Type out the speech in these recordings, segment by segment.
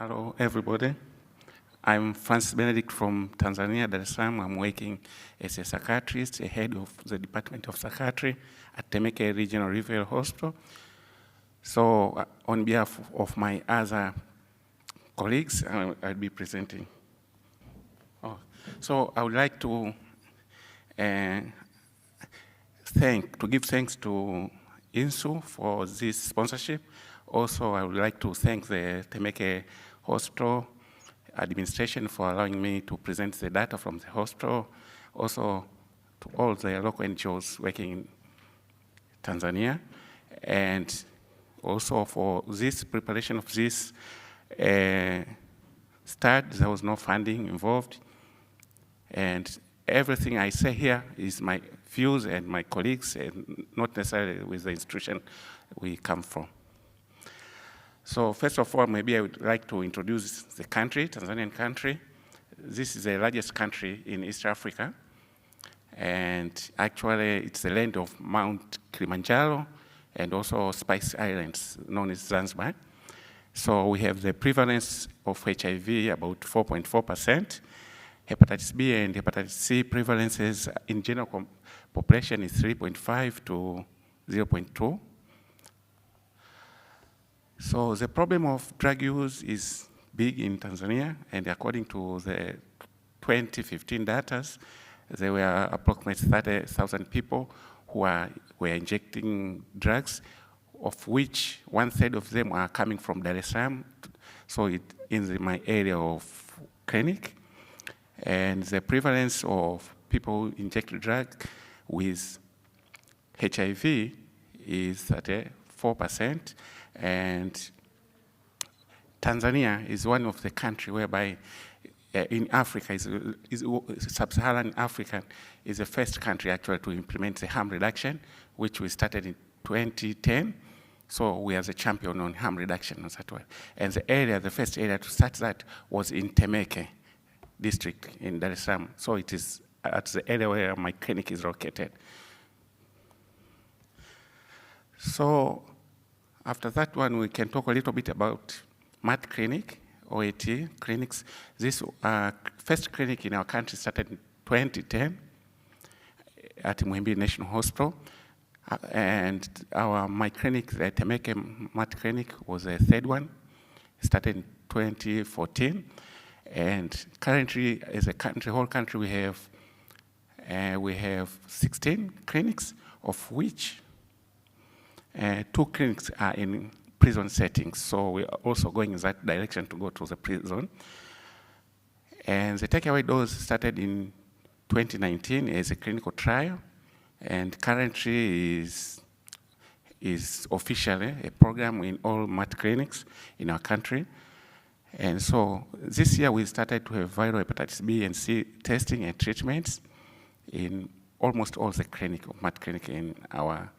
Hello, everybody. I'm Francis Benedict from Tanzania, Dar es Salaam. I'm working as a psychiatrist, a head of the Department of Psychiatry at Temeke Regional Referral Hospital. So on behalf of my other colleagues, I'll be presenting. So I would like to give thanks to INSU for this sponsorship. Also, I would like to thank the Temeke Hospital administration for allowing me to present the data from the hospital. Also, to all the local NGOs working in Tanzania. And also for this preparation of this study, there was no funding involved. And everything I say here is my views and my colleagues, and not necessarily with the institution we come from. So first of all, maybe I would like to introduce the country, Tanzanian country. This is the largest country in East Africa. And actually, it's the land of Mount Kilimanjaro and also Spice Islands, known as Zanzibar. So we have the prevalence of HIV about 4.4%. Hepatitis B and hepatitis C prevalences in general population is 3.5 to 0.2. So the problem of drug use is big in Tanzania, and according to the 2015 data, there were approximately 30,000 people who were injecting drugs, of which 1/3 of them are coming from Dar es Salaam, so in my area of clinic. And the prevalence of people who inject drug with HIV is at 4%. And Tanzania is one of the countries whereby in Africa, sub-Saharan Africa is the first country actually to implement the harm reduction, which we started in 2010. So we are the champion on harm reduction. And the first area to start that was in Temeke district in Dar es Salaam. So it is at the area where my clinic is located. So after that one, we can talk a little bit about MAT clinic, OAT clinics. This first clinic in our country started in 2010 at Muhimbili National Hospital. And my clinic, the Temeke MAT clinic, was the third one. It started in 2014. And currently, as a country, whole country, we have 16 clinics, of which 2 clinics are in prison settings. So we are also going in that direction to go to the prison. And the takeaway dose started in 2019 as a clinical trial, and currently is officially a program in all MAT clinics in our country. And so this year we started to have viral hepatitis B and C testing and treatments in almost all the MAT clinic in our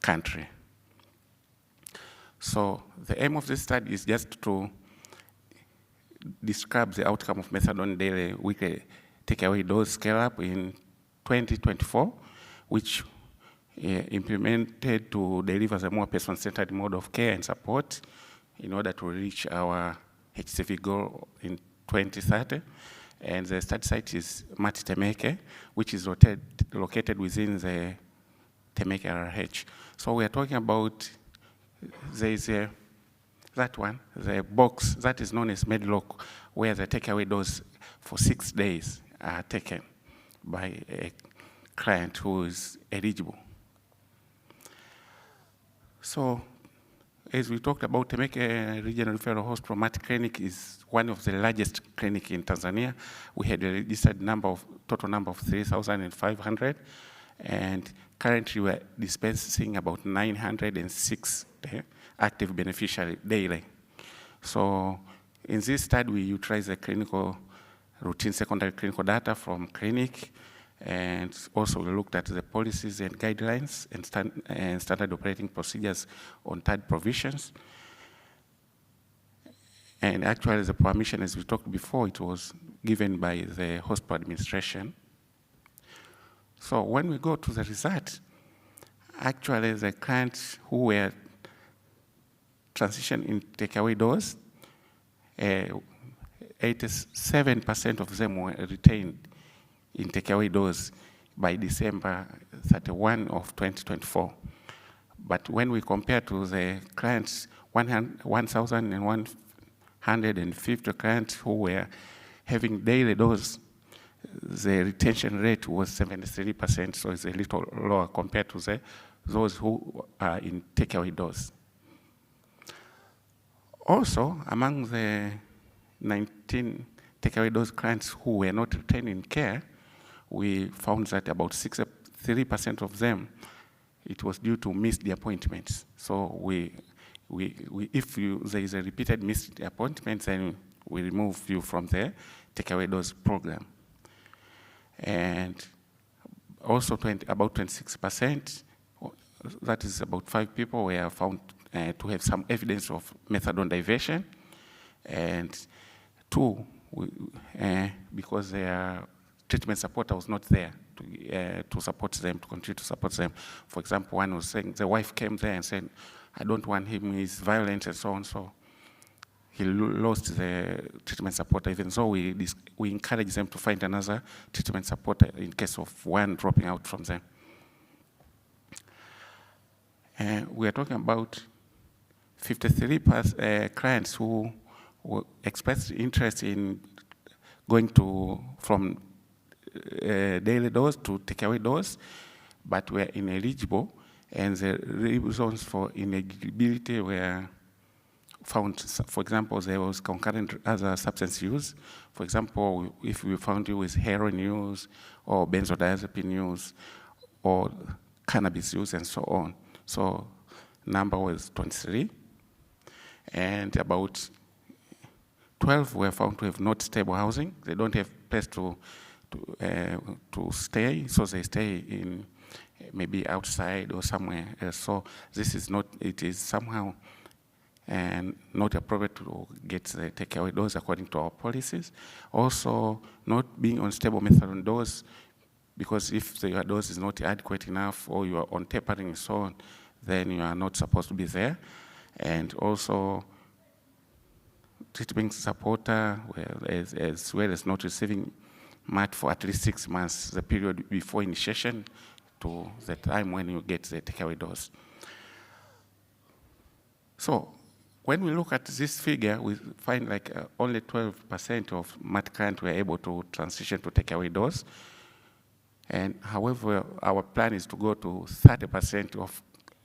country. So the aim of this study is just to describe the outcome of methadone daily weekly takeaway dose scale up in 2024, which implemented to deliver the more person-centered mode of care and support in order to reach our HCV goal in 2030. And the study site is MAT Temeke, which is located within the Temeke RH. So we are talking about, there is that one, the box that is known as Medlock, where the takeaway dose for 6 days are taken by a client who is eligible. So, as we talked about, Temeke Regional Referral Hospital MAT clinic is one of the largest clinics in Tanzania. We had a registered total number of 3,500, and currently we're dispensing about 906 active beneficiaries daily. So in this study, we utilize the clinical routine secondary clinical data from clinic, and also we looked at the policies and guidelines and standard operating procedures on third provisions. And actually the permission, as we talked before, it was given by the hospital administration. So when we go to the result, actually the clients who were transitioned in takeaway dose 87% of them were retained in takeaway doors by December 31 of 2024. But when we compare to the clients, 1,150 clients who were having daily dose, the retention rate was 73%, so it's a little lower compared to those who are in takeaway dose. Also, among the 19 takeaway dose clients who were not retained in care, we found that about 63% of them, it was due to missed appointments. So if there is a repeated missed appointment, then we remove you from the takeaway dose program. And also about 26%, that is about 5 people, were found to have some evidence of methadone diversion, and 2, because their treatment supporter was not there to support them, to continue to support them. For example, one was saying the wife came there and said, I don't want him, he's violent and so on. So he lost the treatment supporter, even though we encourage them to find another treatment supporter in case of one dropping out from them. We are talking about 53 clients who expressed interest in going from daily dose to takeaway dose, but were ineligible, and the reasons for ineligibility were found. For example, there was concurrent other substance use. For example, if we found you with heroin use or benzodiazepine use or cannabis use and so on. So number was 23, and about 12 were found to have not stable housing. They don't have place to stay, so they stay in maybe outside or somewhere else. So this is not, it is somehow not appropriate to get the takeaway dose according to our policies. Also, not being on stable methadone dose, because if your dose is not adequate enough or you are on tapering and so on, then you are not supposed to be there. And also, treatment supporter, as well as not receiving MAT for at least 6 months, the period before initiation to the time when you get the takeaway dose. So when we look at this figure, we find like only 12% of MAT clients were able to transition to takeaway dose. And however, our plan is to go to 30% of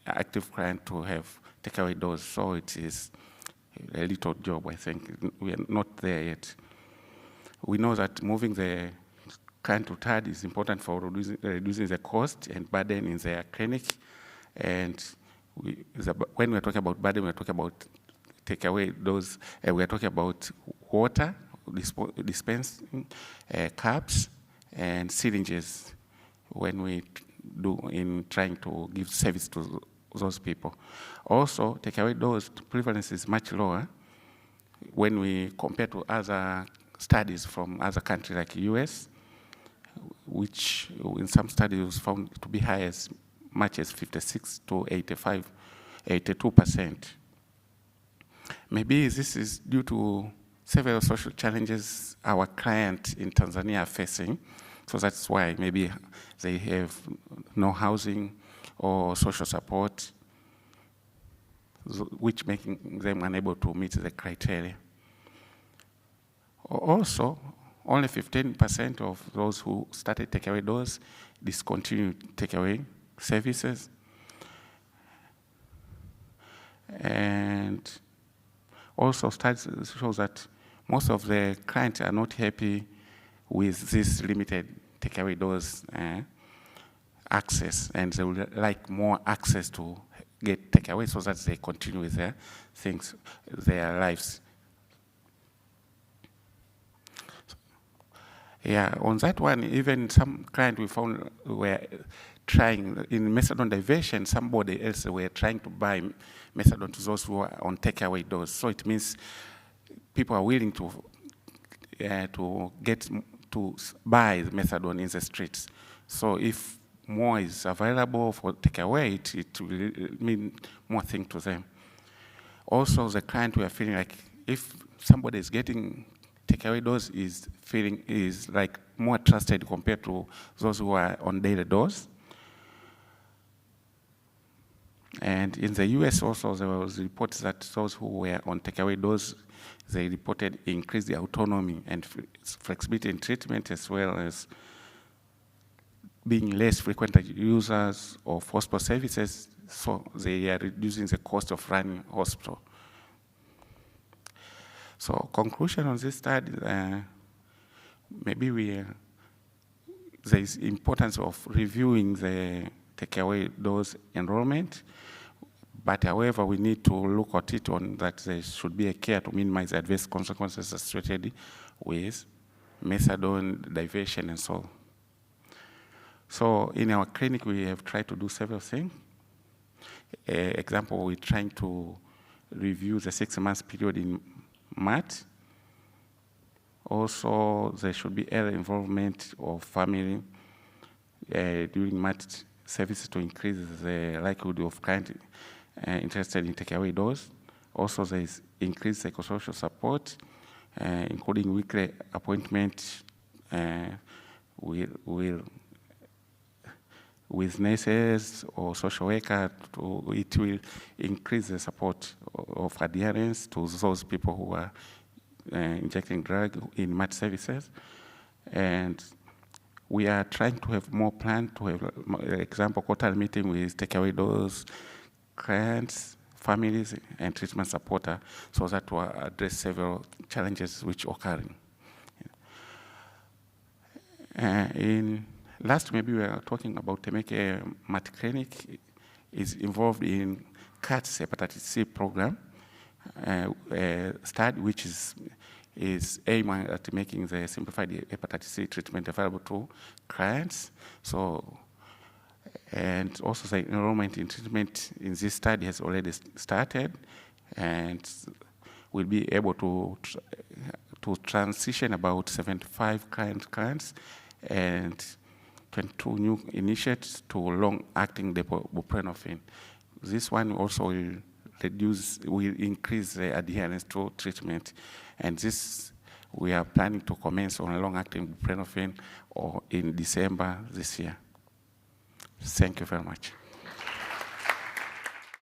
active clients to have takeaway dose. So it is a little job, I think. We are not there yet. We know that moving the client to THU is important for reducing the cost and burden in their clinic. And when we're talking about burden, we're talking about takeaway dose. We're talking about water, dispensing, cups, and syringes when we do in trying to give service to those people. Also, takeaway dose prevalence is much lower when we compare to other studies from other countries like US, which in some studies was found to be high as much as 56 to 82%. Maybe this is due to several social challenges our clients in Tanzania are facing. So that's why maybe they have no housing or social support, which making them unable to meet the criteria. Also, only 15% of those who started takeaway dose discontinued takeaway services. And also studies show that most of the clients are not happy with this limited takeaway dose access, and they would like more access to get takeaway so that they continue with their things, their lives. Yeah, on that one, even some clients we found were trying, in methadone diversion, somebody else were trying to buy methadone to those who are on takeaway dose. So it means people are willing to buy the methadone in the streets. So if more is available for takeaway, it will mean more thing to them. Also, the client we are feeling like if somebody is getting takeaway dose is like more trusted compared to those who are on daily dose. And in the US also, there was reports that those who were on takeaway dose, they reported increased autonomy and flexibility in treatment, as well as being less frequent users of hospital services, so they are reducing the cost of running hospital. So conclusion on this study, maybe there is importance of reviewing the takeaway dose enrollment, but however, we need to look at it on that there should be a care to minimize adverse consequences associated with methadone diversion and so on. So in our clinic, we have tried to do several things. Example, we're trying to review the 6 months period in MAT. Also, there should be early involvement of family during MAT services to increase the likelihood of client interested in takeaway dose. Also, there is increased psychosocial support, including weekly appointment with nurses or social worker. It will increase the support of adherence to those people who are injecting drug in MAT services. And we are trying to have more plans to have, example, quarterly meeting with takeaway dose clients, families, and treatment supporter, so that will address several challenges which are occurring. Last, maybe we are talking about Temeke MAT Clinic is involved in CATS hepatitis C program study, which is aiming at making the simplified hepatitis C treatment available to clients. So, and also the enrollment in treatment in this study has already started, and we'll be able to transition about 75 clients and 22 new initiates to long-acting buprenorphine. This one also will increase the adherence to treatment, and this we are planning to commence on long-acting buprenorphine or in December this year. Thank you very much.